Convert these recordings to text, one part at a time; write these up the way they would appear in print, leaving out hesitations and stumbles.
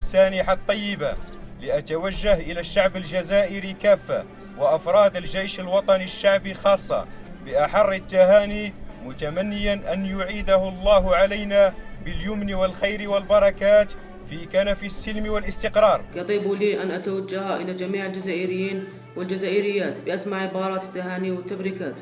السانحة الطيبة لأتوجه إلى الشعب الجزائري كافة وأفراد الجيش الوطني الشعبي خاصة بأحر التهاني، متمنيا أن يعيده الله علينا باليمن والخير والبركات في كنف السلم والاستقرار. يطيب لي أن أتوجه إلى جميع الجزائريين والجزائريات بأسمع عبارات التهاني والتبريكات.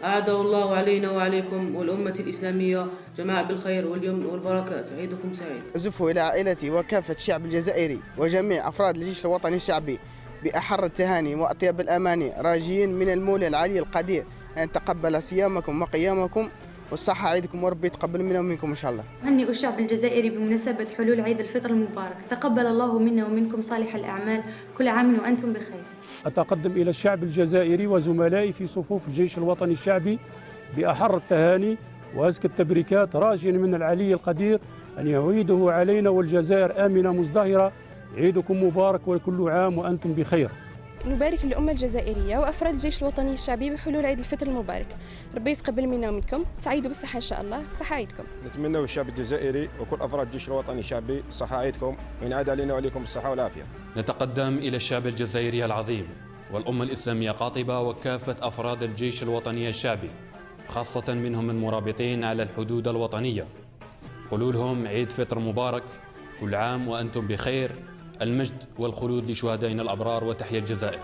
أعاده الله علينا وعليكم والأمة الإسلامية جميعا بالخير واليمن والبركات. عيدكم سعيد. أزف إلى عائلتي وكافة الشعب الجزائري وجميع أفراد الجيش الوطني الشعبي بأحر التهاني وأطيب الأماني، راجين من المولى العلي القدير أن يتقبل صيامكم وقيامكم والصحة. عيدكم وربي يتقبل منا ومنكم إن شاء الله. أهنئ الشعب الجزائري بمناسبة حلول عيد الفطر المبارك. تقبل الله منا ومنكم صالح الأعمال. كل عام وأنتم بخير. أتقدم إلى الشعب الجزائري وزملائي في صفوف الجيش الوطني الشعبي بأحر التهاني وأزكى التبريكات، راجيا من العلي القدير أن يعيده علينا والجزائر آمنة مزدهرة. عيدكم مبارك وكل عام وأنتم بخير. نبارك للأمة الجزائرية وأفراد الجيش الوطني الشعبي بحلول عيد الفطر المبارك. ربي يتقبل منا ومنكم، تعيدوا بالصحة إن شاء الله. صحة عيدكم. نتمنى للشعب الجزائري وكل أفراد الجيش الوطني الشعبي صحة عيدكم، وينعاد علينا وعليكم الصحة والعافية. نتقدم إلى الشعب الجزائري العظيم والأمة الإسلامية قاطبة وكافة أفراد الجيش الوطني الشعبي، خاصة منهم المرابطين على الحدود الوطنية. قولوا لهم عيد فطر مبارك، كل عام وأنتم بخير. المجد والخلود لشهدائنا الأبرار، وتحيا الجزائر.